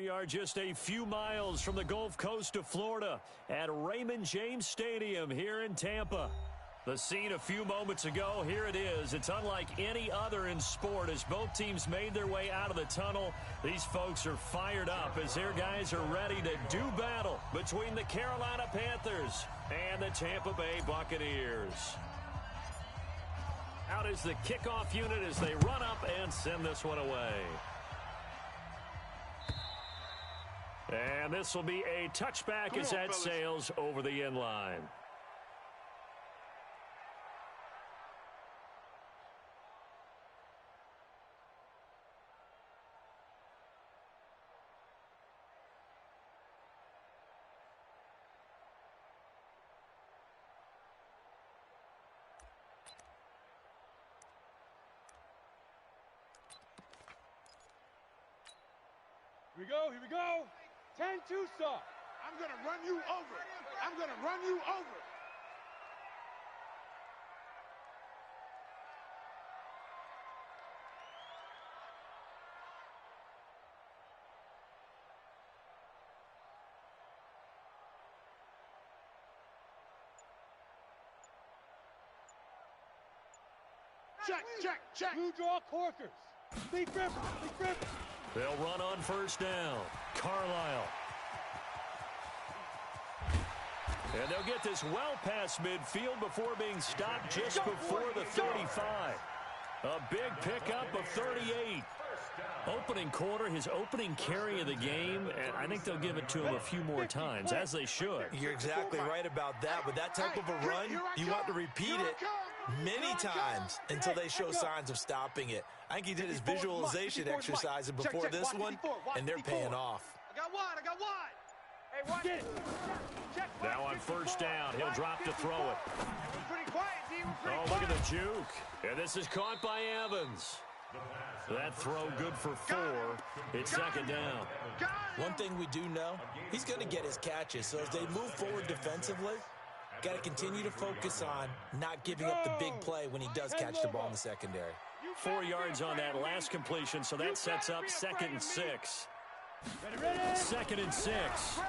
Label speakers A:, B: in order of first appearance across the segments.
A: We are just a few miles from the Gulf Coast of Florida at Raymond James Stadium here in Tampa. The scene a few moments ago, here it is. It's unlike any other in sport as both teams made their way out of the tunnel. These folks are fired up as their guys are ready to do battle between the Carolina Panthers and the Tampa Bay Buccaneers. Out is the kickoff unit as they run up and send this one away. And this will be a touchback as that sails over the end line.
B: Here we go. 10-2 stop.
C: I'm going to run you over. I'm going to run you over. Check.
B: Blue draw corkers. Lead Rivers.
A: They'll run on first down. Carlisle. And they'll get this well past midfield before being stopped just before the 35. A big pickup of 38. Opening quarter, his opening carry of the game, and I think they'll give it to him a few more times, as they should.
D: You're exactly right about that. With that type of a run, you want to repeat it many times until they show signs of stopping it. I think he did his visualization exercise before this one, and they're paying off.
C: I got wide. Hey, watch it.
A: Now on first down, he'll drop to throw it.
C: Pretty quiet, D.
A: Oh, look at the juke. And this is caught by Evans. That throw good for 4. It's second down.
D: One thing we do know, he's going to get his catches. So as they move forward defensively, got to continue to focus on not giving up the big play when he does catch the ball in the secondary.
A: 4 yards on that last completion, so that sets up 2nd and 6. 2nd and 6.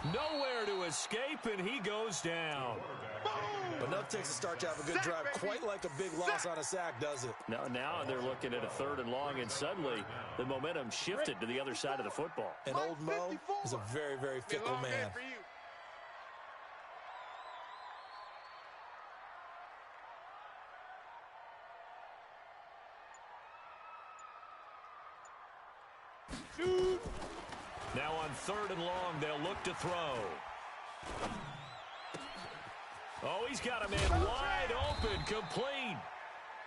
A: Nowhere to escape, and he goes down.
D: Enough takes a start to have a good drive. Quite like a big loss on a sack, does it?
A: Now they're looking at a 3rd and long, and suddenly the momentum shifted to the other side of the football.
D: And old Mo is a very, very fickle man.
A: Now on 3rd and long, they'll look to throw. Oh, he's got a man wide open, complete.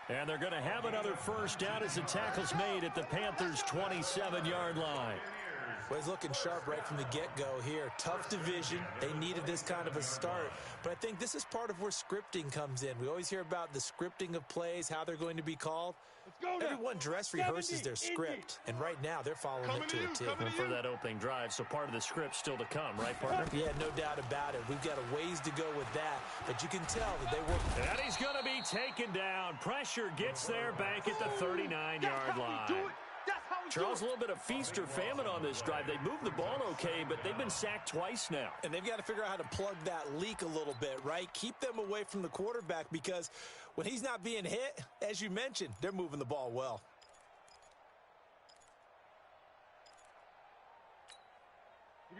A: And they're going to have another first down as the tackle's made at the Panthers' 27-yard line.
D: Well, he's looking sharp right from the get-go here. Tough division. They needed this kind of a start. But I think this is part of where scripting comes in. We always hear about the scripting of plays, how they're going to be called. Everyone dress rehearses their script, and right now they're following it to a T.
A: And for that opening drive, so part of the script still to come, right, partner?
D: Yeah, no doubt about it. We've got a ways to go with that, but you can tell that they work.
A: And he's going to be taken down. Pressure gets there back at the 39-yard line. Charles, a little bit of feast or famine on this drive. They moved the ball okay, but they've been sacked twice now.
D: And they've got to figure out how to plug that leak a little bit, right? Keep them away from the quarterback because when he's not being hit, as you mentioned, they're moving the ball well.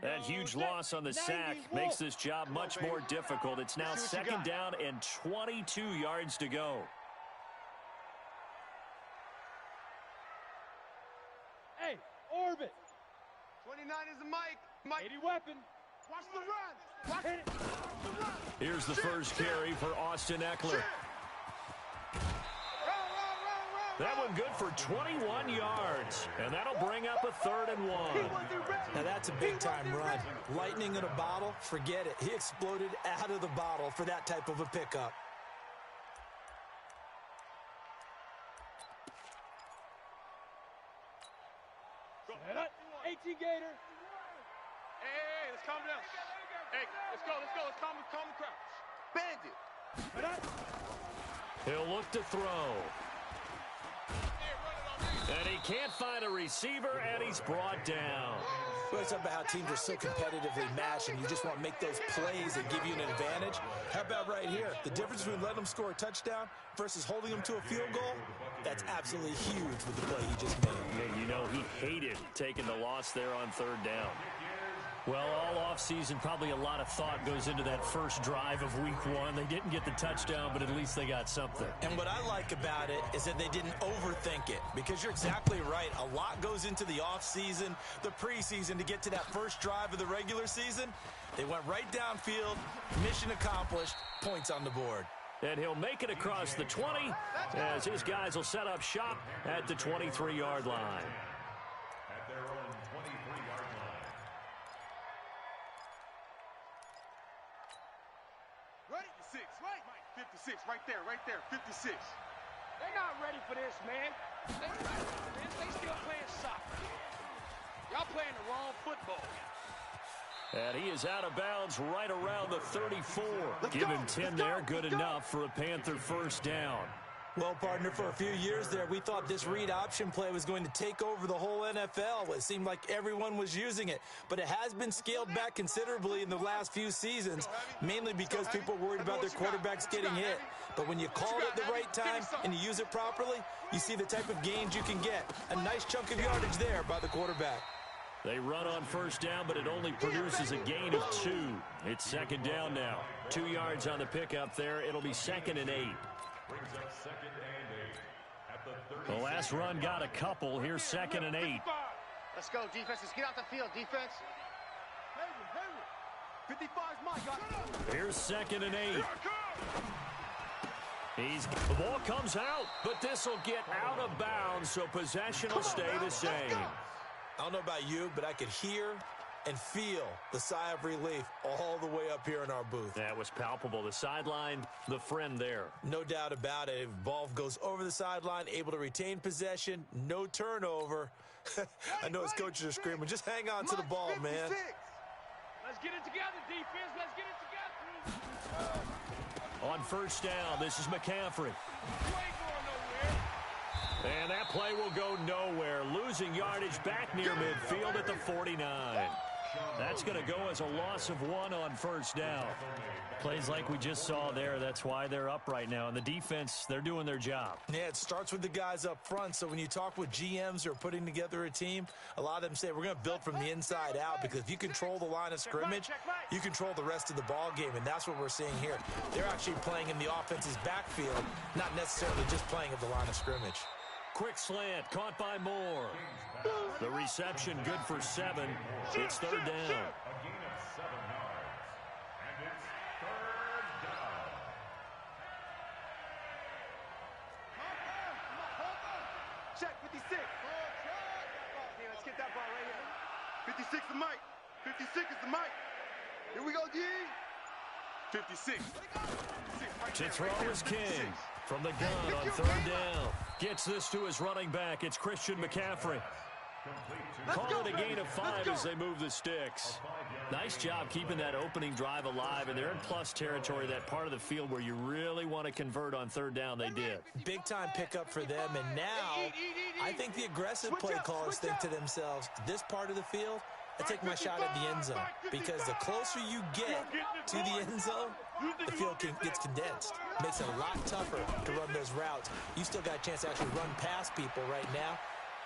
A: That huge loss on the sack makes this job much more difficult. It's now 2nd down and 22 yards to go.
B: Hey, orbit.
C: 29 is the mic.
B: 80 weapon.
C: Watch the run. Watch the run.
A: Here's the first carry for Austin Eckler. That one good for 21 yards, and that'll bring up a 3rd and 1.
D: Now that's a big-time run. Lightning in a bottle, forget it. He exploded out of the bottle for that type of a pickup.
B: Set up. 18 Gator.
C: Hey, let's calm down. Hey, let's go. Let's calm the crowd. Bandit.
A: He'll look to throw. And he can't find a receiver, and he's brought down.
D: We always talk about how teams are so competitively matched, and you just want to make those plays that give you an advantage. How about right here? The difference between letting them score a touchdown versus holding them to a field goal, that's absolutely huge with the play he just made.
A: Yeah, you know, he hated taking the loss there on third down. Well, all offseason, probably a lot of thought goes into that first drive of week one. They didn't get the touchdown, but at least they got something.
D: And what I like about it is that they didn't overthink it, because you're exactly right. A lot goes into the offseason, the preseason, to get to that first drive of the regular season. They went right downfield, mission accomplished, points on the board.
A: And he'll make it across the 20 as his guys will set up shop at the 23-yard line.
E: At their own 23-yard line.
C: Ready? 56, right? 56, right there, 56.
B: They're not ready for this, man. They still playing soccer. Y'all playing the wrong football.
A: And he is out of bounds right around the 34. Give him 10 there, good enough for a Panther first down.
D: Well, partner, for a few years there, we thought this read option play was going to take over the whole NFL. It seemed like everyone was using it, but it has been scaled back considerably in the last few seasons, mainly because people are worried about their quarterbacks getting hit. But when you call it at the right time and you use it properly, you see the type of gains you can get. A nice chunk of yardage there by the quarterback.
A: They run on first down, but it only produces a gain of 2. It's second down now. 2 yards on the pickup there. It'll be 2nd and 8.
E: Brings up 2nd and 8 at the 30.
A: The last run got a couple. Here's 2nd and 8.
F: Let's go, defense. Let's get off the field, defense.
B: 55's my guy.
A: Here's 2nd and 8. The ball comes out, but this will get out of bounds, so possession will stay the same.
D: I don't know about you, but I could hear and feel the sigh of relief all the way up here in our booth.
A: That was palpable. The sideline, the friend there.
D: No doubt about it. Ball goes over the sideline, able to retain possession, no turnover. I know his coaches are screaming, just hang on to the ball, man.
B: Let's get it together, defense. Let's get it together.
A: On first down, this is McCaffrey. And that play will go nowhere. Losing yardage back near midfield at the 49. That's going to go as a loss of 1 on first down. Plays like we just saw there. That's why they're up right now. And the defense, they're doing their job.
D: Yeah, it starts with the guys up front. So when you talk with GMs who are putting together a team, a lot of them say we're going to build from the inside out, because if you control the line of scrimmage, you control the rest of the ball game. And that's what we're seeing here. They're actually playing in the offense's backfield, not necessarily just playing at the line of scrimmage.
A: Quick slant, caught by Moore. The reception good for 7. It's third down.
E: A gain of 7 yards. And it's 3rd down.
C: Check, 56. Okay, let's get that ball right here. 56 the mic. 56 is the mic. Here we go, D. 56.
A: To throw is King. From the gun on third down. Gets this to his running back. It's Christian McCaffrey. Call it a gain of 5 as they move the sticks. Nice job keeping that opening drive alive, and they're in plus territory, that part of the field where you really want to convert on third down. They did.
D: Big time pickup for them, and now I think the aggressive play callers think to themselves, this part of the field, I take my shot at the end zone, because the closer you get to the end zone, the field gets condensed. Makes it a lot tougher to run those routes. You still got a chance to actually run past people right now.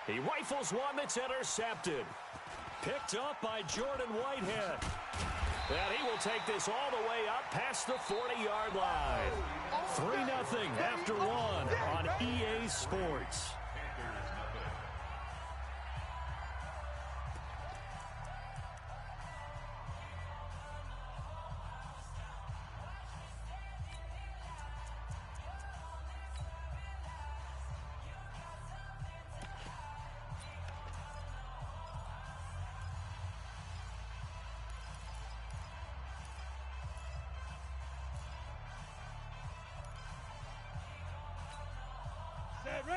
A: He rifles one that's intercepted. Picked up by Jordan Whitehead. And he will take this all the way up past the 40-yard line. 3-0 after 1 on EA Sports.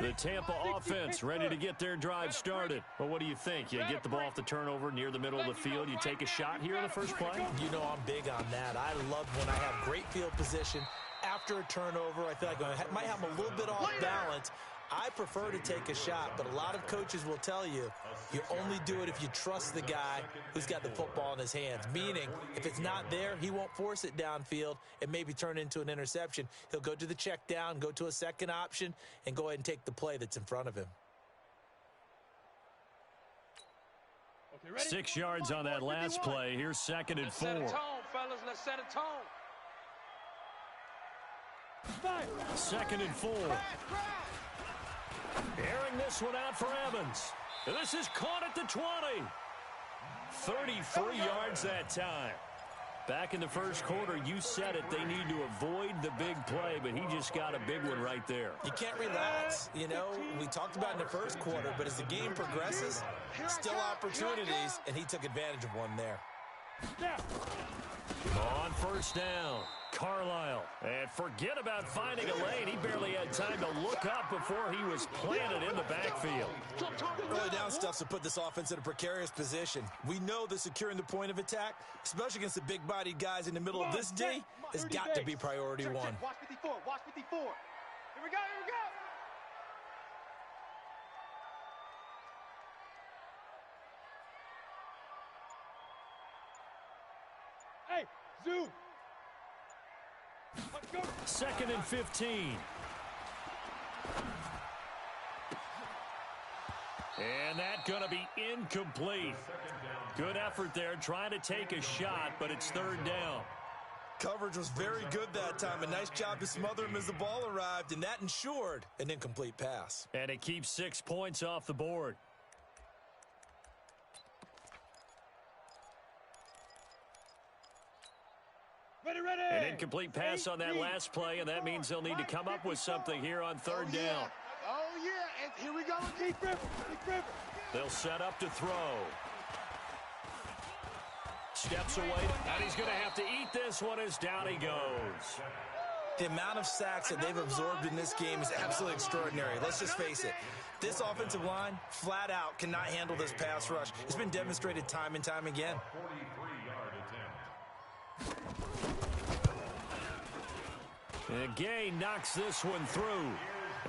A: The Tampa offense ready to get their drive started. Well, what do you think? You get the ball off the turnover near the middle of the field. You take a shot here in the first play?
D: You know I'm big on that. I love when I have great field position after a turnover. I feel like I might have a little bit off balance. I prefer to take a shot, but a lot of coaches will tell you only do it if you trust the guy who's got the football in his hands. Meaning, if it's not there, he won't force it downfield and maybe turn into an interception. He'll go to the check down, go to a second option, and go ahead and take the play that's in front of him.
A: 6 yards on that last play. Here's 2nd and 4.
B: Let's set a tone, fellas. Let's set a tone.
A: 2nd and 4. Airing this one out for Evans. This is caught at the 20. 33 yards that time. Back in the first quarter, you said it. They need to avoid the big play, but he just got a big one right there.
D: You can't relax. You know, we talked about in the first quarter, but as the game progresses, still opportunities, and he took advantage of one there.
A: On first down, Carlisle. And forget about finding a lane. He barely had time to look up before he was planted in the backfield.
D: Early down stuff to put this offense in a precarious position. We know that securing the point of attack, especially against the big-bodied guys in the middle of this D, has got to be priority one.
C: Watch 54. Watch 54. Here we go. Here we go.
B: Hey, Zoo.
A: 2nd and 15. And that's going to be incomplete. Good effort there trying to take a shot, but it's 3rd down.
D: Coverage was very good that time. A nice job to smother him as the ball arrived, and that ensured an incomplete pass.
A: And it keeps 6 points off the board. An incomplete pass on that last play, and that means they'll need to come up with something here on 3rd down.
C: Oh, yeah. And here we go. Keep River.
A: They'll set up to throw. Steps away, and he's going to have to eat this one as down he goes.
D: The amount of sacks that they've absorbed in this game is absolutely extraordinary. Let's just face it. This offensive line, flat out, cannot handle this pass rush. It's been demonstrated time and time again.
E: 43-yard attempt.
A: And Gay knocks this one through.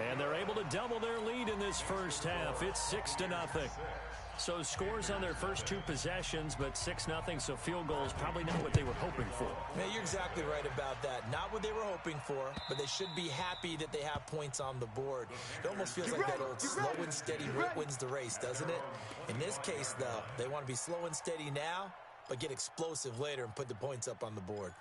A: And they're able to double their lead in this first half. It's 6-0. So scores on their first 2 possessions, but 6-0, so field goals probably not what they were hoping for.
D: Man, you're exactly right about that. Not what they were hoping for, but they should be happy that they have points on the board. It almost feels like that old slow and steady wins the race, doesn't it? In this case, though, they want to be slow and steady now, but get explosive later and put the points up on the board.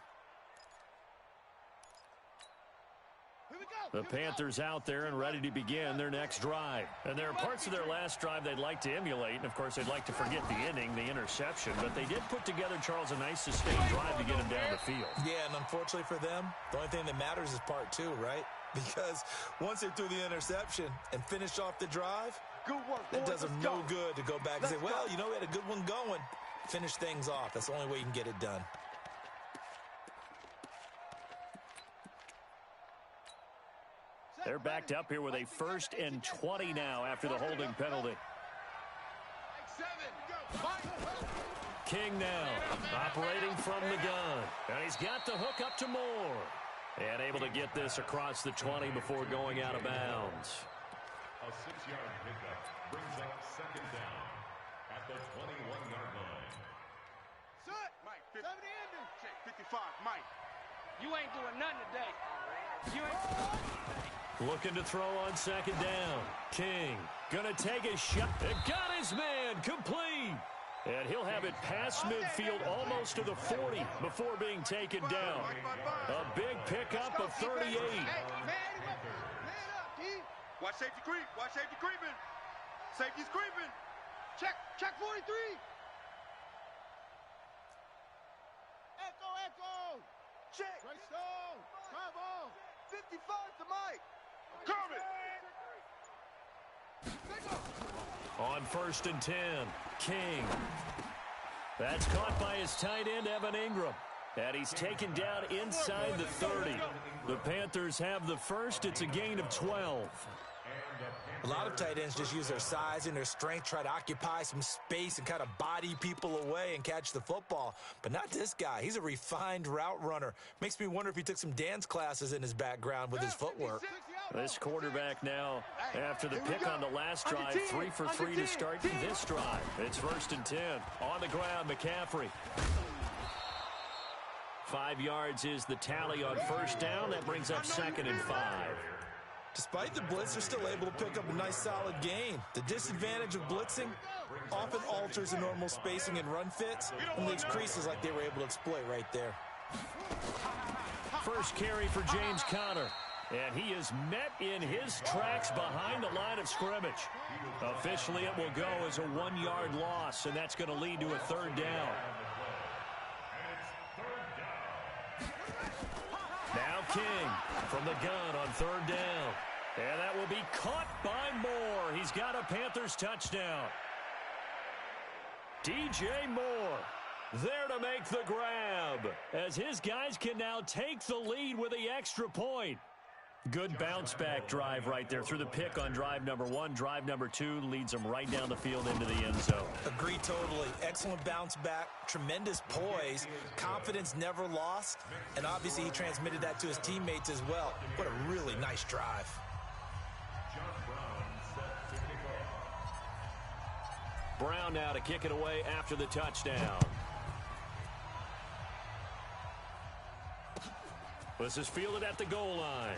A: The Panthers out there and ready to begin their next drive. And there are parts of their last drive they'd like to emulate. And, of course, they'd like to forget the inning, the interception. But they did put together, Charles, a nice sustained drive to get him down the field.
D: Yeah, and unfortunately for them, the only thing that matters is part 2, right? Because once they threw the interception and finished off the drive, it does them no good to go back and say, well, you know, we had a good one going. Finish things off. That's the only way you can get it done.
A: They're backed up here with a 1st and 20 now after the holding penalty. King now operating from the gun. And he's got the hook up to Moore. And able to get this across the 20 before going out of bounds.
E: A 6-yard pickup brings up 2nd down at the 21-yard line.
C: Set. Mike, 55. Mike.
B: You ain't doing nothing today. You ain't.
A: Looking to throw on 2nd down. King gonna take a shot. It got his man complete. And he'll have it past midfield almost to the 40 before being taken down. A big pickup of 38.
C: Hey, man up, D. Watch safety creep. Watch safety creeping. Safety's creeping. Check 43. Echo. Check. Great stone. Bravo. 55 to Mike. Kermit.
A: On 1st and 10, King. That's caught by his tight end, Evan Ingram. And he's taken down inside the 30. The Panthers have the first. It's a gain of 12.
D: A lot of tight ends just use their size and their strength, try to occupy some space and kind of body people away and catch the football. But not this guy. He's a refined route runner. Makes me wonder if he took some dance classes in his background with his footwork.
A: This quarterback now, after the pick on the last drive, 3 for 3 to start this drive. It's 1st and 10. On the ground, McCaffrey. 5 yards is the tally on 1st down. That brings up 2nd and 5.
D: Despite the blitz, they're still able to pick up a nice solid gain. The disadvantage of blitzing often alters the normal spacing and run fits and leaves creases like they were able to exploit right there.
A: First carry for James Conner. And he is met in his tracks behind the line of scrimmage. Officially, it will go as a 1-yard loss, and that's going to lead to a 3rd down. Now King from the gun on 3rd down. And that will be caught by Moore. He's got a Panthers touchdown. DJ Moore there to make the grab, as his guys can now take the lead with the extra point. Good bounce-back drive right there through the pick on drive number 1. Drive number 2 leads them right down the field into the end zone.
D: Agree totally. Excellent bounce-back, tremendous poise, confidence never lost, and obviously he transmitted that to his teammates as well. What a really nice drive.
A: Brown now to kick it away after the touchdown. This is fielded at the goal line.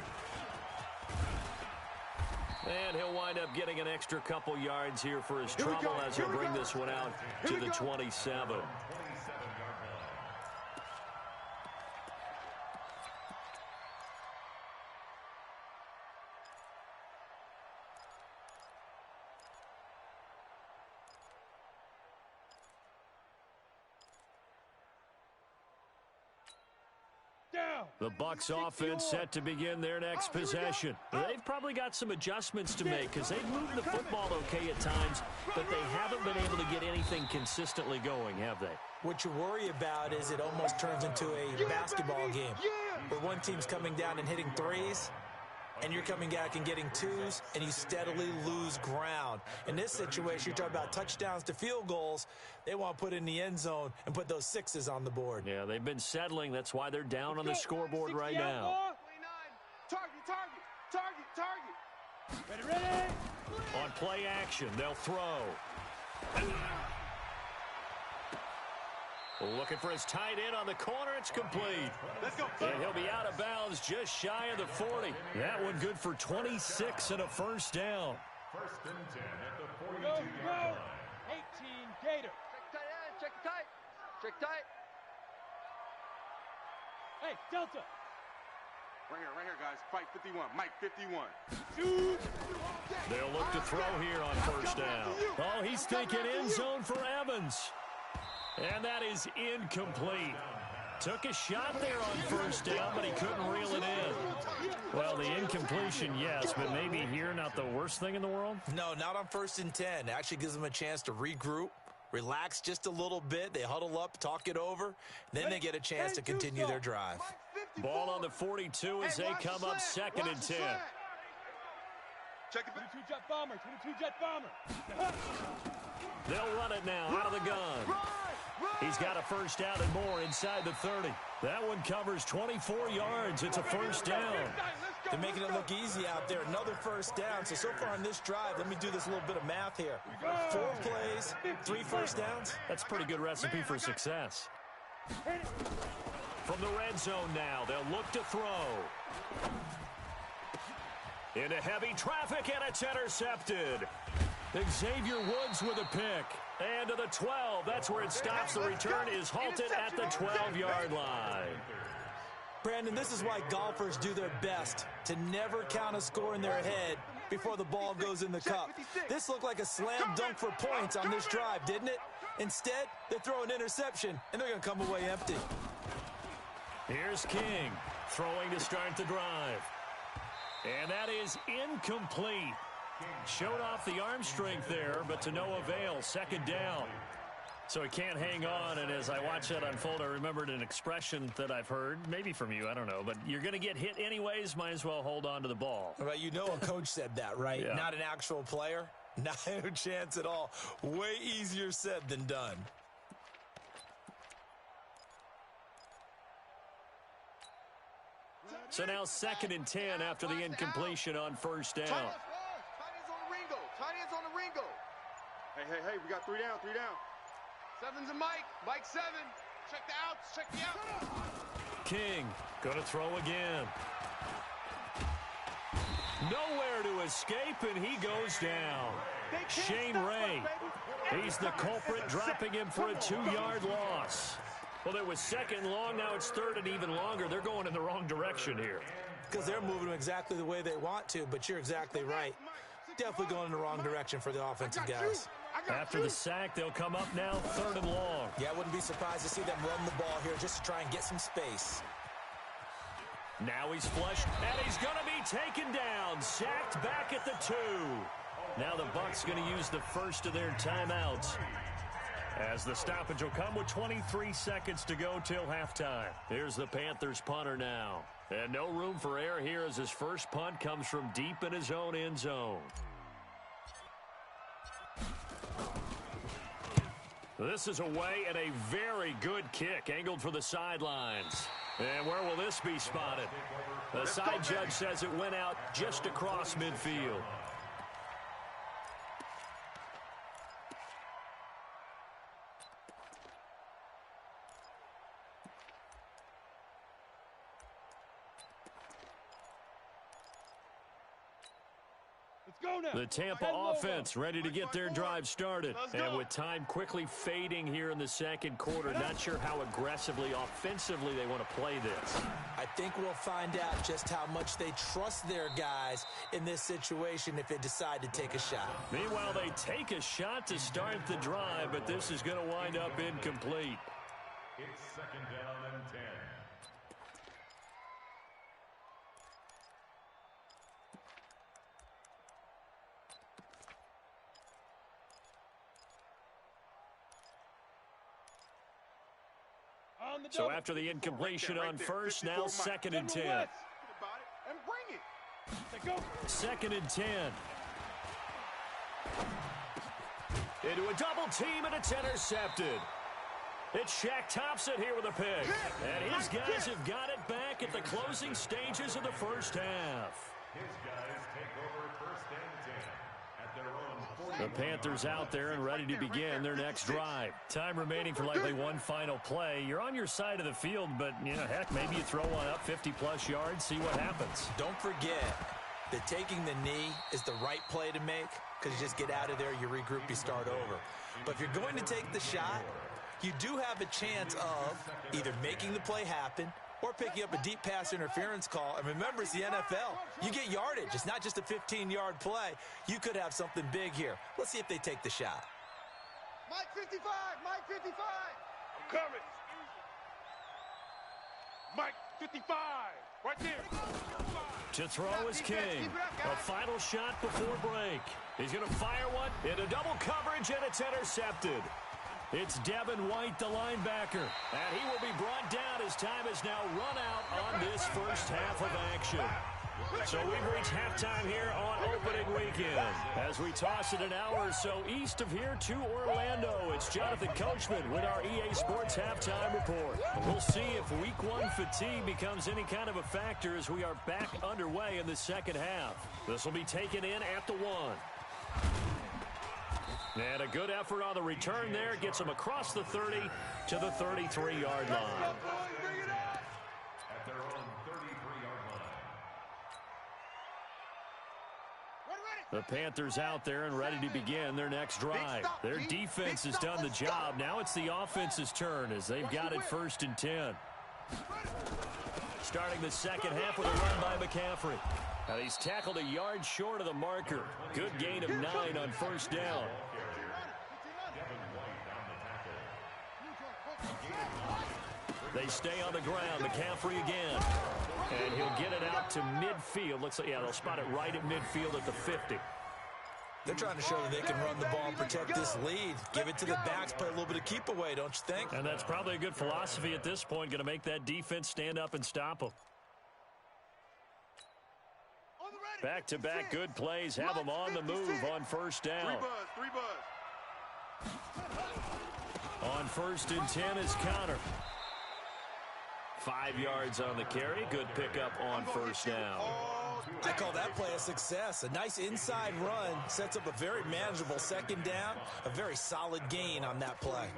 A: And he'll wind up getting an extra couple yards here for his trouble as he'll bring this one out to the 27. The Bucs offense set to begin their next possession. They've probably got some adjustments to make because they've moved the football okay at times, but they haven't been able to get anything consistently going, have they?
D: What you worry about is it almost turns into a basketball game where one team's coming down and hitting threes, and you're coming back and getting twos, and you steadily lose ground. In this situation, you're talking about touchdowns to field goals. They want to put in the end zone and put those sixes on the board.
A: Yeah, they've been settling. That's why they're down on the scoreboard right now.
B: Target. Ready.
A: On play action, they'll throw. Looking for his tight end on the corner. It's complete.
C: Let's go.
A: And he'll be out of bounds just shy of the 40. That one good for 26 and a 1st down.
E: 1st and 10 at the 42-yard line.
B: 18 Gator.
F: Check tight. Check tight.
B: Hey, Delta.
C: Right here, guys. Fight 51. Mike 51.
A: They'll look to throw here on 1st down. Oh, he's thinking end zone for Evans. And that is incomplete. Took a shot there on 1st down, but he couldn't reel it in. Well, the incompletion, yes, but maybe here not the worst thing in the world?
D: No, not on 1st and 10. It actually gives them a chance to regroup, relax just a little bit. They huddle up, talk it over. Then they get a chance to continue their drive.
A: Ball on the 42 as they come up 2nd and 10.
C: Check it.
B: 22 jet bomber.
A: They'll run it now out of the gun. He's got a 1st down and more inside the 30. That one covers 24 yards. It's a 1st down.
D: They're making it look easy out there. Another 1st down. So far on this drive, let me do this little bit of math here. 4 plays, 3 1st downs.
A: That's a pretty good recipe for success. From the red zone now, they'll look to throw. Into heavy traffic, and it's intercepted. Xavier Woods with a pick. And to the 12. That's where it stops. The return is halted at the 12-yard line.
D: Brandon, this is why golfers do their best to never count a score in their head before the ball goes in the cup. This looked like a slam dunk for points on this drive, didn't it? Instead, they throw an interception, and they're going to come away empty.
A: Here's King throwing to start the drive. And that is incomplete. Showed off the arm strength there, but to no avail. 2nd down. So he can't hang on, and as I watch that unfold, I remembered an expression that I've heard, maybe from you, I don't know, but you're going to get hit anyways, might as well hold on to the ball.
D: Well, you know a coach said that, right?
A: Yeah.
D: Not an actual player. Not a chance at all. Way easier said than done.
A: So now 2nd and 10 after the incompletion on first down.
C: Tight ends on the Ringo. Tight ends on the Ringo. Hey, we got 3 down, 3 down.
B: 7's a Mike. Mike 7. Check the outs. Check the outs.
A: King gonna throw again. Nowhere to escape, and he goes down. Shane Ray, he's the culprit, dropping him for a 2-yard loss. Well, it was 2nd and long. Now it's 3rd and even longer. They're going in the wrong direction here.
D: Because they're moving them exactly the way they want to, but you're exactly right. Definitely going in the wrong direction for the offensive guys.
A: After the sack, they'll come up now 3rd and long.
D: Yeah, I wouldn't be surprised to see them run the ball here just to try and get some space.
A: Now he's flushed, and he's going to be taken down. Sacked back at the 2. Now the Bucs going to use the first of their timeouts, as the stoppage will come with 23 seconds to go till halftime. Here's the Panthers punter now. And no room for error here as his first punt comes from deep in his own end zone. This is away, and a very good kick angled for the sidelines. And where will this be spotted? The side judge says it went out just across midfield. The Tampa offense ready to get their drive started. And with time quickly fading here in the 2nd quarter, not sure how aggressively, offensively they want to play this.
D: I think we'll find out just how much they trust their guys in this situation if they decide to take a shot.
A: Meanwhile, they take a shot to start the drive, but this is going to wind up incomplete.
E: It's 2nd down and 10.
A: So after the incompletion on first, now 2nd and 10.
C: And bring it.
A: 2nd and 10. Into a double team, and it's intercepted. It's Shaq Thompson here with a pick. And his guys have got it back at the closing stages of the first half.
E: His guys take over 1st and 10 at their own 40.
A: The Panthers out there and ready to begin their next drive. Time remaining for likely one final play. You're on your side of the field, but, heck, maybe you throw one up 50-plus yards, see what happens.
D: Don't forget that taking the knee is the right play to make, because you just get out of there, you regroup, you start over. But if you're going to take the shot, you do have a chance of either making the play happen or picking up a deep pass interference call. And remember, it's the NFL. You get yardage. It's not just a 15-yard play. You could have something big here. Let's see if they take the shot.
C: Mike 55, Mike 55.
B: I'm coming. Mike 55, right there.
A: To throw is King. A final shot before break. He's going to fire one into double coverage, and it's intercepted. It's Devin White, the linebacker, and he will be brought down as time has now run out on this first half of action. So we've reached halftime here on opening weekend. As we toss it an hour or so east of here to Orlando, it's Jonathan Coachman with our EA Sports Halftime Report. We'll see if Week 1 fatigue becomes any kind of a factor as we are back underway in the second half. This will be taken in at the 1. And a good effort on the return there. Gets him across the 30 to the 33-yard line.
E: At their own 33-yard line.
A: The Panthers out there and ready to begin their next drive. Their defense has done the job. Now it's the offense's turn as they've got it 1st and 10. Starting the second half with a run by McCaffrey. And he's tackled a yard short of the marker. Good gain of 9 on first down. They stay on the ground. McCaffrey again. And he'll get it out to midfield. Looks like, they'll spot it right at midfield at the 50.
D: They're trying to show that they can run the ball and protect this lead. Give it to the backs, play a little bit of keep away, don't you think?
A: And that's probably a good philosophy at this point. Going to make that defense stand up and stop them. Back-to-back good plays have them on the move on first down.
C: Three buzz.
A: On 1st and 10 is Connor. 5 yards on the carry. Good pickup on first down.
D: I call that play a success. A nice inside run sets up a very manageable second down. A very solid gain on that play.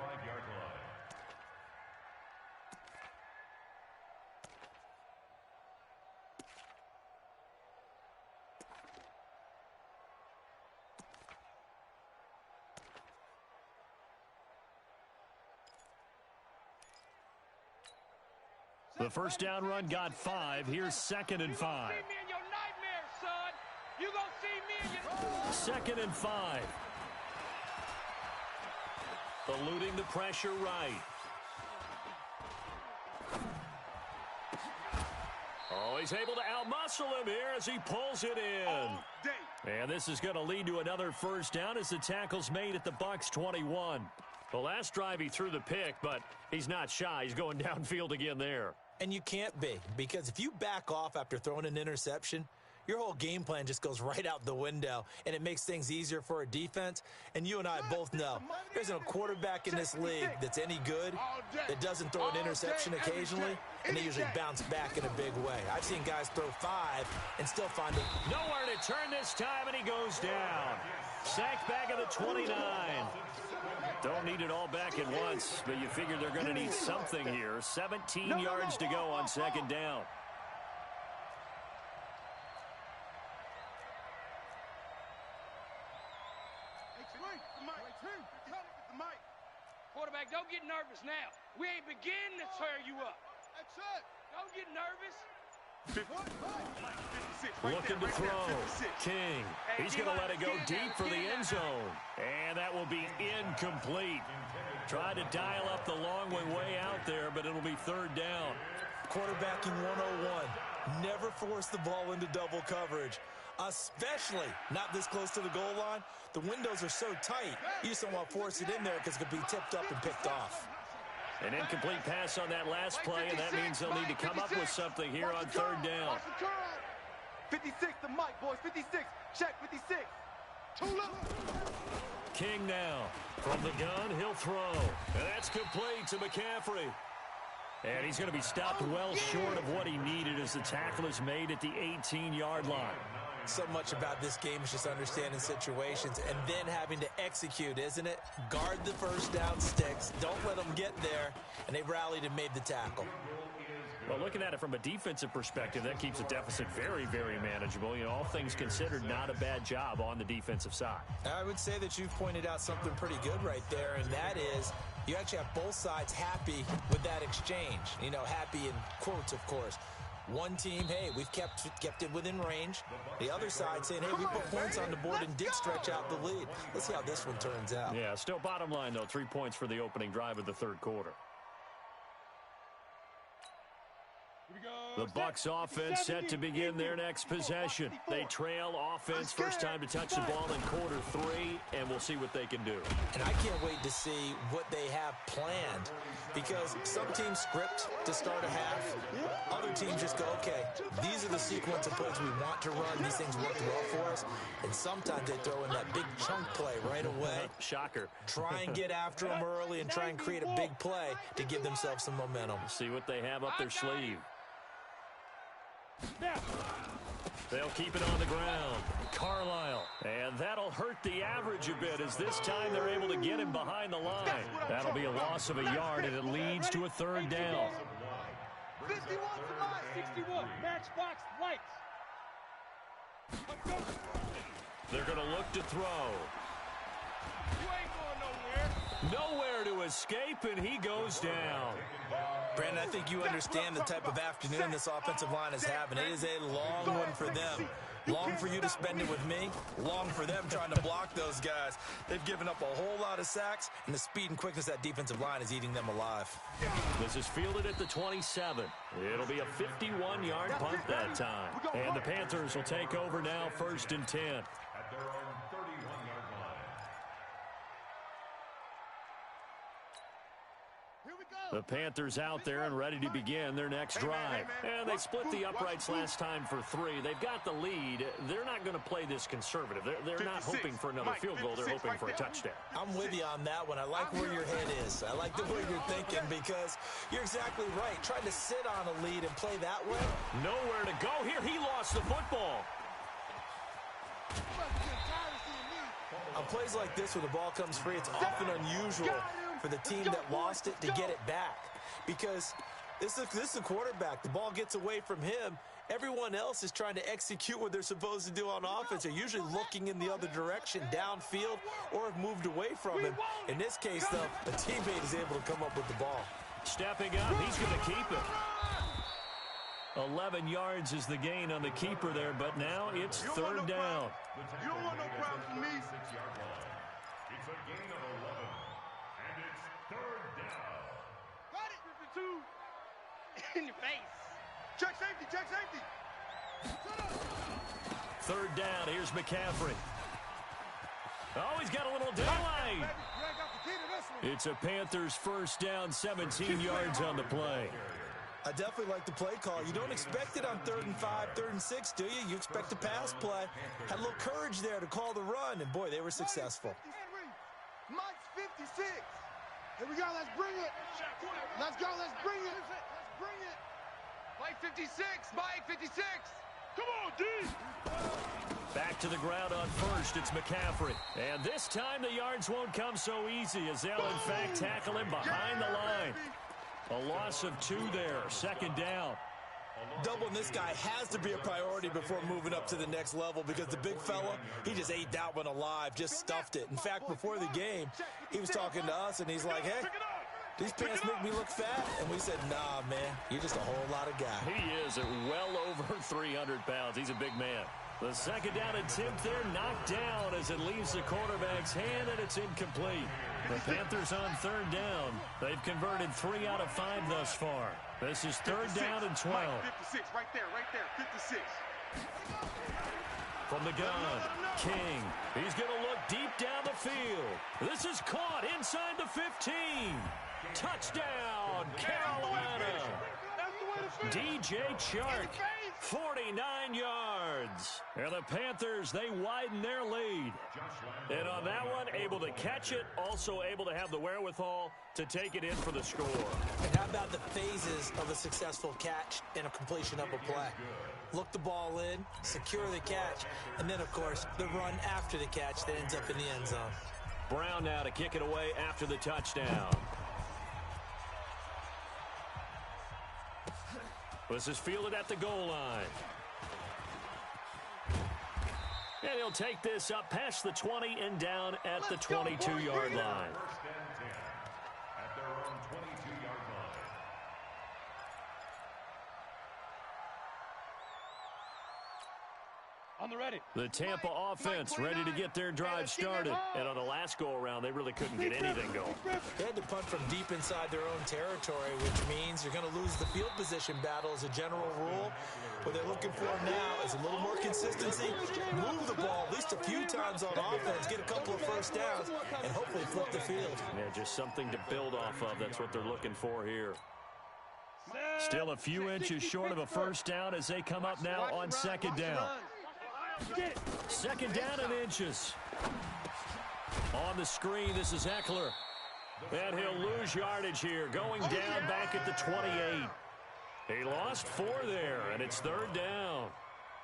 A: The first down run got 5. Here's 2nd and 5. Second and 5. Eluding the pressure right. Oh, he's able to outmuscle him here as he pulls it in. And this is going to lead to another first down as the tackle's made at the Bucs 21. The last drive he threw the pick, but he's not shy. He's going downfield again there.
D: And you can't be, because if you back off after throwing an interception, your whole game plan just goes right out the window, and it makes things easier for a defense. And you and I both know there isn't a quarterback in this league that's any good that doesn't throw an interception occasionally, and they usually bounce back in a big way. I've seen guys throw 5 and still find it.
A: Nowhere to turn this time, and he goes down. Sacked back at the 29. Don't need it all back at once, but you figure they're going to need something here. 17 yards to go on second down.
B: Quarterback, don't get nervous now. We ain't beginning to tear you up. That's it. Don't get nervous.
A: Looking to throw. King. He's going to let it go deep for the end zone. And that will be incomplete. Tried to dial up the long way out there, but it'll be third down.
D: Quarterbacking 101. Never force the ball into double coverage, especially not this close to the goal line. The windows are so tight, you just don't want to force it in there because it could be tipped up and picked off.
A: An incomplete pass on that last play, and that means they'll need to come up with something here on third down.
C: 56 to Mike, boys. 56. Check 56.
A: King now. From the gun, he'll throw. And that's complete to McCaffrey. And he's going to be stopped well short of what he needed as the tackle is made at the 18-yard line.
D: So much about this game is just understanding situations and then having to execute, isn't it? Guard the first down sticks. Don't let them get there. And they rallied and made the tackle.
A: Well, looking at it from a defensive perspective, that keeps the deficit very, very manageable. You know, all things considered, not a bad job on the defensive side.
D: I would say that you've pointed out something pretty good right there, and that is you actually have both sides happy with that exchange. You know, happy in quotes, of course. One team, hey, we've kept it within range. The other side saying, hey, we put points on the board and did stretch out the lead. Let's see how this one turns out.
A: Yeah, still bottom line, though, 3 points for the opening drive of the third quarter. The Bucs offense set to begin their next possession. They trail offense, first time to touch the ball in quarter 3, and we'll see what they can do.
D: And I can't wait to see what they have planned, because some teams script to start a half. Other teams just go, okay, these are the sequence of plays we want to run. These things worked well for us. And sometimes they throw in that big chunk play right away.
A: Shocker.
D: Try and get after them early and try and create a big play to give themselves some momentum.
A: See what they have up their sleeve. They'll keep it on the ground. Carlisle. And that'll hurt the average a bit as this time they're able to get him behind the line. That'll be a loss of a yard, and it leads to a third down.
B: 51 to mine. 61. Matchbox lights.
A: They're going to look to throw.
B: You ain't going nowhere.
A: Nowhere to escape, and he goes down.
D: Brandon, I think you understand the type of afternoon this offensive line is having. It is a long one for them. Long for you to spend it with me. Long for them trying to block those guys. They've given up a whole lot of sacks, and the speed and quickness of that defensive line is eating them alive.
A: This is fielded at the 27. It'll be a 51-yard punt that time. And the Panthers will take over now, 1st and 10.
E: At their own 31-yard line.
C: Here we go.
A: The Panthers out there and ready to begin their next drive. And they split the uprights last time for 3. They've got the lead. They're not going to play this conservative. They're not hoping for another field goal. They're hoping for a touchdown.
D: I'm with you on that one. I like where your head is. I like the way you're thinking because you're exactly right. Trying to sit on a lead and play that way.
A: Nowhere to go here. He lost the football.
D: On plays like this where the ball comes free, it's often unusual for the team that lost it to get it back because this is the quarterback. The ball gets away from him. Everyone else is trying to execute what they're supposed to do on offense. They're usually looking in the other direction, downfield, or have moved away from him. In this case, though, a teammate is able to come up with the ball.
A: Stepping up, he's going to keep it. 11 yards is the gain on the keeper there, but now it's third down.
C: You don't want no problems with me.
E: 6-yard line. It's a gain of 11, and it's third down.
B: Got it, 52. In your face.
C: Check safety, check safety.
A: Third down, here's McCaffrey. Oh, he's got a little delay. It's a Panthers first down, 17 yards on the play.
D: I definitely like the play call. You don't expect it on 3rd and 5, 3rd and 6, do you? You expect a pass play. Had a little courage there to call the run, and boy, they were successful.
C: Mike's 56.
B: Here we go, let's bring it. Let's go, let's bring it. Let's bring it.
F: Mike 56, Mike 56.
B: Come on, D.
A: Back to the ground on first, it's McCaffrey. And this time the yards won't come so easy as they'll in fact tackle him behind the line. A loss of 2 there, second down.
D: Doubling this guy has to be a priority before moving up to the next level because the big fella, he just ate that one alive, just stuffed it. In fact, before the game, he was talking to us, and he's like, hey, these pants make me look fat. And we said, nah, man, you're just a whole lot of guy.
A: He is at well over 300 pounds. He's a big man. The second down attempt there knocked down as it leaves the quarterback's hand, and it's incomplete. The Panthers on third down. They've converted 3 out of 5 thus far. This is third down and 12.
C: Mike, 56, right there, 56.
A: From the gun, King. He's going to look deep down the field. This is caught inside the 15. Touchdown, Carolina. DJ Chark, 49 yards. And the Panthers, they widen their lead. And on that one, able to catch it, also able to have the wherewithal to take it in for the score.
D: And how about the phases of a successful catch and a completion of a play? Look the ball in, secure the catch, and then, of course, the run after the catch that ends up in the end zone.
A: Brown now to kick it away after the touchdown. This is fielded at the goal line. And he'll take this up past the 20 and down at the 22-yard line.
E: First and 10 at their own 22-yard line.
B: On the ready.
A: The Tampa offense ready to get their drive started. And on the last go-around, they really couldn't get anything going.
D: They had to punt from deep inside their own territory, which means you're going to lose the field position battle as a general rule. What they're looking for now is a little more consistency, move the ball at least a few times on offense, get a couple of first downs, and hopefully flip the field.
A: Yeah, just something to build off of. That's what they're looking for here. Still a few inches short of a first down as they come up now on second down. Second down and inches. On the screen, this is Eckler. And he'll lose yardage here, going down back at the 28. He lost 4 there, and it's third down.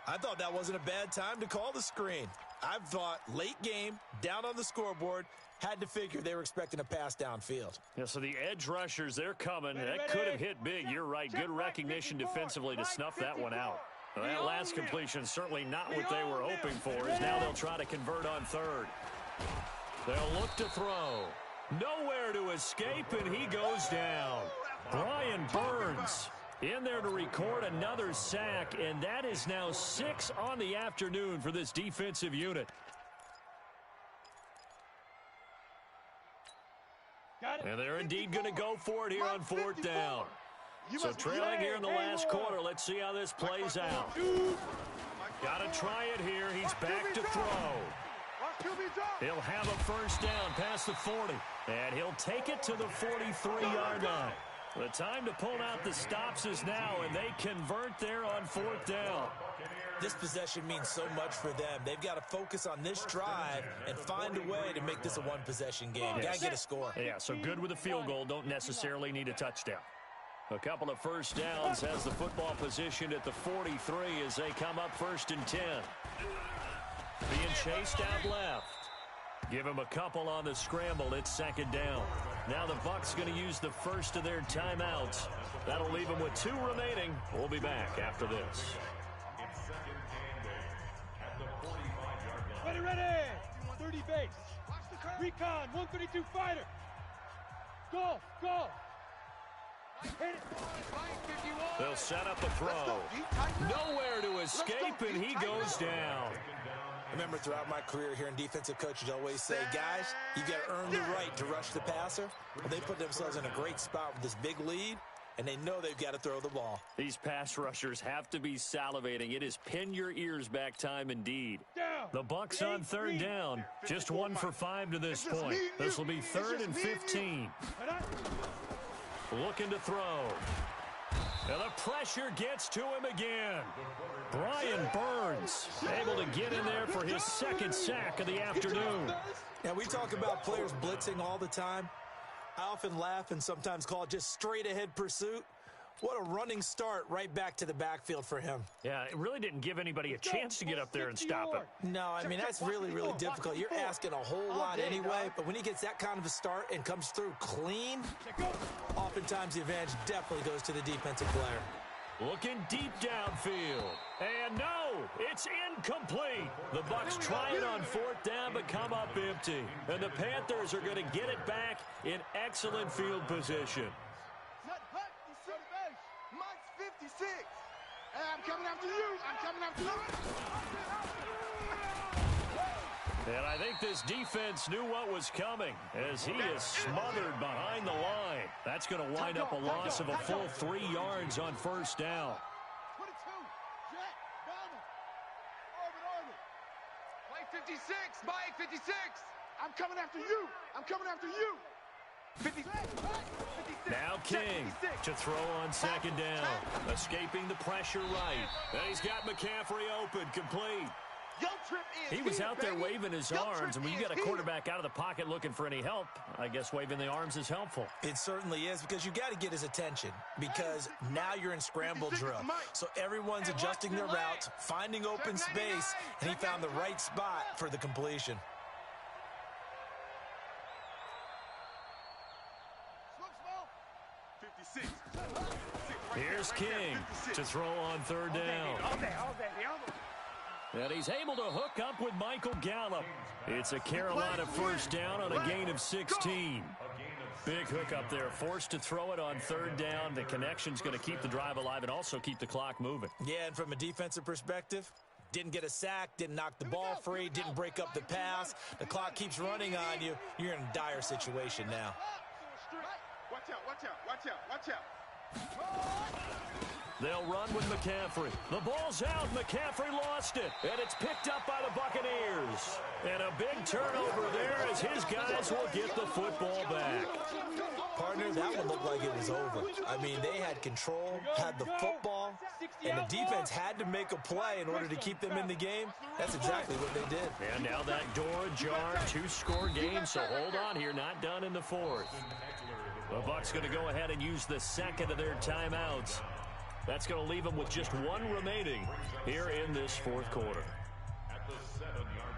D: I thought that wasn't a bad time to call the screen. I thought late game, down on the scoreboard, had to figure they were expecting a pass downfield.
A: Yeah, so the edge rushers, they're coming. That could have hit big. You're right. Good recognition defensively to snuff that one out. Well, that last completion certainly not what they were hoping for, as now they'll try to convert on third. They'll look to throw. Nowhere to escape, and he goes down. Brian Burns in there to record another sack, and that is now 6 on the afternoon for this defensive unit. And they're indeed going to go for it here on fourth down. So trailing here in the last quarter, let's see how this plays out. Got to try it here. He's back to throw. He'll have a first down past the 40, and he'll take it to the 43-yard line. The time to pull out the stops is now, and they convert there on 4th down.
D: This possession means so much for them. They've got to focus on this drive and find a way to make this a one-possession game. Got to get a score.
A: Yeah, so good with a field goal. Don't necessarily need a touchdown. A couple of first downs has the football positioned at the 43 as they come up 1st and 10. Being chased out left. Give him a couple on the scramble. It's 2nd down. Now the Bucs going to use the first of their timeouts. That'll leave them with 2 remaining. We'll be back after this.
G: Ready, ready! 30 base. Recon, 132 fighter. Go, go! Hit it.
A: They'll set up a throw. Nowhere to escape, and he goes down.
D: Remember, throughout my career here in defensive coaches always say, guys, you got to earn the right to rush the passer. Well, they put themselves in a great spot with this big lead, and they know they've got to throw the ball.
A: These pass rushers have to be salivating. It is pin your ears back time indeed. The Bucs on 3rd down. Just 1 for 5 to this point. This will be 3rd and 15. Looking to throw. And the pressure gets to him again. Brian Burns able to get in there for his 2nd sack of the afternoon.
D: Now, we talk about players blitzing all the time. I often laugh and sometimes call it just straight-ahead pursuit. What a running start right back to the backfield for him.
A: Yeah, it really didn't give anybody a chance to get up there and stop him.
D: No, I mean, that's really, really difficult. You're asking a whole lot anyway, but when he gets that kind of a start and comes through clean, oftentimes the advantage definitely goes to the defensive player.
A: Looking deep downfield. And no, it's incomplete. The Bucs try it on 4th down but come up empty. And the Panthers are going to get it back in excellent field position.
C: Mike's 56. Hey, I'm coming after you. I'm coming after you.
A: And I think this defense knew what was coming as he is smothered behind the line. That's going to wind up a loss of a full 3 yards on 1st down.
C: 22. Jet. Bomber. Orbit.
F: Mike 56. Mike 56.
C: I'm coming after you. I'm coming after you. 56.
A: Now King to throw on 2nd down. Escaping the pressure right. And he's got McCaffrey open, complete. He was out there waving his arms, and when you got a quarterback out of the pocket looking for any help, I guess waving the arms is helpful.
D: It certainly is, because you got to get his attention, because now you're in scramble drill. So everyone's adjusting their routes, finding open space, and he found the right spot for the completion.
A: Here's King to throw on 3rd down. And he's able to hook up with Michael Gallup. It's a Carolina 1st down on a gain of 16. Big hookup there, forced to throw it on 3rd down. The connection's going to keep the drive alive and also keep the clock moving.
D: Yeah, and from a defensive perspective, didn't get a sack, didn't knock the ball free, didn't break up the pass. The clock keeps running on you. You're in a dire situation now.
C: Watch out, watch out, watch out, watch out.
A: They'll run with McCaffrey. The ball's out. McCaffrey lost it. And it's picked up by the Buccaneers. And a big turnover there as his guys will get the football back.
D: Partner, that one looked like it was over. I mean, they had control, had the football, and the defense had to make a play in order to keep them in the game. That's exactly what they did.
A: And now that door ajar, 2-score game, so hold on here, not done in the 4th. The Bucs going to go ahead and use the 2nd of their timeouts. That's going to leave them with just 1 remaining here in this 4th quarter.
E: At the 7-yard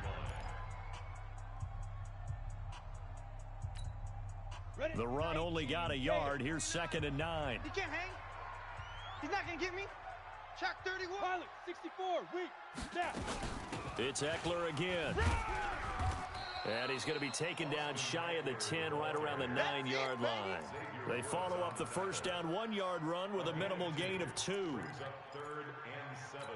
E: line.
A: The run only got a yard. Here's 2nd and 9.
B: He can't hang. He's not going to get me. Chuck 31.
G: Pilot, 64, weak, snap.
A: It's Eckler again. And he's going to be taken down shy of the 10, right around the 9-yard line. They follow up the 1st down 1-yard run with a minimal gain of 2.
E: 3rd and 7.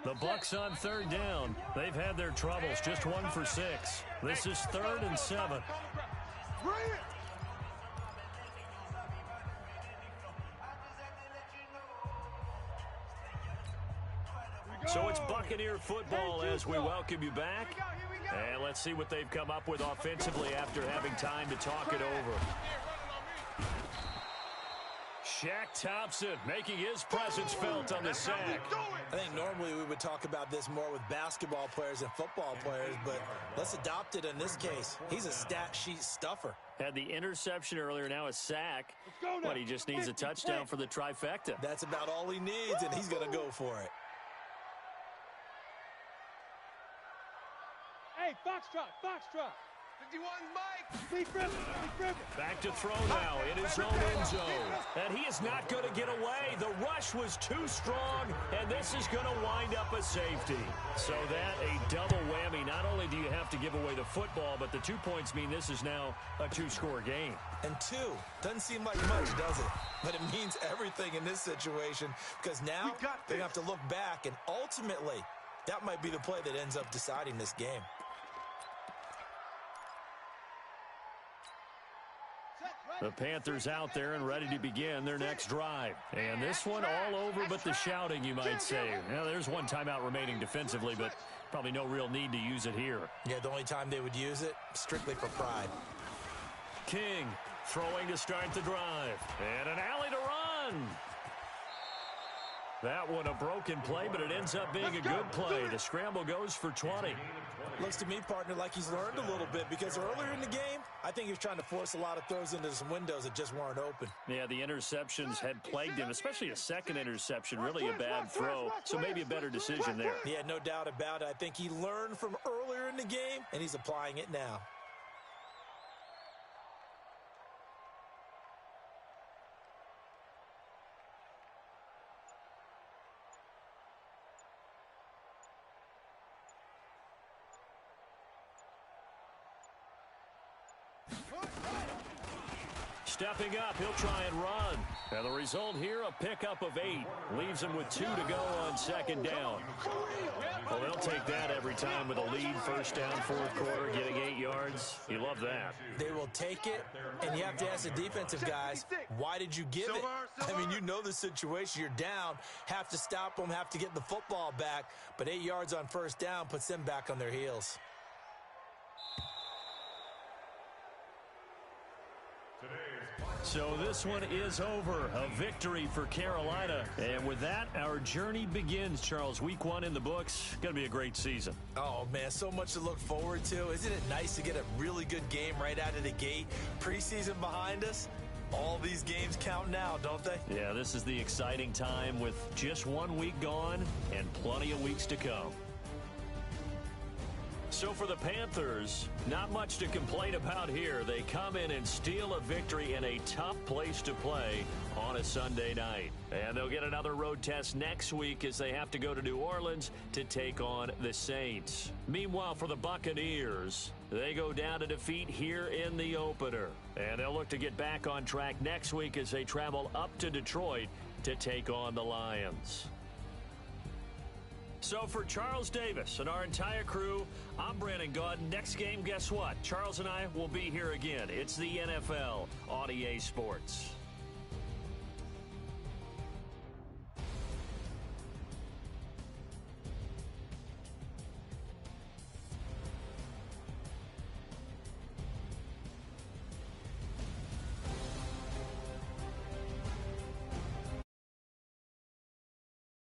A: The Bucs on 3rd down. They've had their troubles, just 1 for 6. This is 3rd and 7. So it's Buccaneer football as we welcome you back. And let's see what they've come up with offensively after having time to talk it over. Shaq Thompson making his presence felt on the sack.
D: I think normally we would talk about this more with basketball players and football players, but let's adopt it in this case. He's a stat sheet stuffer.
A: Had the interception earlier, now a sack. But he just needs a touchdown for the trifecta.
D: That's about all he needs, and he's going to go for it.
G: Hey, foxtrot, foxtrot.
F: 51, Mike.
G: Lead Griffin.
A: Back to throw now in his own end zone. And he is not going to get away. The rush was too strong, and this is going to wind up a safety. So that, a double whammy. Not only do you have to give away the football, but the 2 points mean this is now a two-score game.
D: And two, doesn't seem like much, does it? But it means everything in this situation, because now they have to look back, and ultimately, that might be the play that ends up deciding this game.
A: The Panthers out there and ready to begin their next drive. And this one all over but the shouting, you might say. Now, there's one timeout remaining defensively, but probably no real need to use it here.
D: Yeah, the only time they would use it, strictly for pride.
A: King throwing to start the drive. And an alley to run. That one a broken play, but it ends up being a good play. The scramble goes for 20.
D: Looks to me, partner, like he's learned a little bit, because earlier in the game, I think he was trying to force a lot of throws into some windows that just weren't open.
A: Yeah, the interceptions had plagued him, especially a second interception, really a bad throw, so maybe a better decision there.
D: Yeah, no doubt about it. I think he learned from earlier in the game, and he's applying it now.
A: Stepping up, he'll try and run. And the result here, a pickup of 8. Leaves him with 2 to go on second down. Well, they'll take that every time with a lead. First down, fourth quarter, getting 8 yards. You love that.
D: They will take it, and you have to ask the defensive guys, why did you give it? I mean, you know the situation. You're down, have to stop them, have to get the football back. But 8 yards on first down puts them back on their heels.
A: So this one is over. A victory for Carolina. And with that, our journey begins, Charles. Week 1 in the books. Going to be a great season.
D: Oh, man, so much to look forward to. Isn't it nice to get a really good game right out of the gate? Preseason behind us. All these games count now, don't they?
A: Yeah, this is the exciting time with just 1 week gone and plenty of weeks to come. So for the Panthers, not much to complain about here. They come in and steal a victory in a tough place to play on a Sunday night. And they'll get another road test next week as they have to go to New Orleans to take on the Saints. Meanwhile, for the Buccaneers, they go down to defeat here in the opener. And they'll look to get back on track next week as they travel up to Detroit to take on the Lions. So for Charles Davis and our entire crew, I'm Brandon Gaudin. Next game, guess what? Charles and I will be here again. It's the NFL on EA Sports.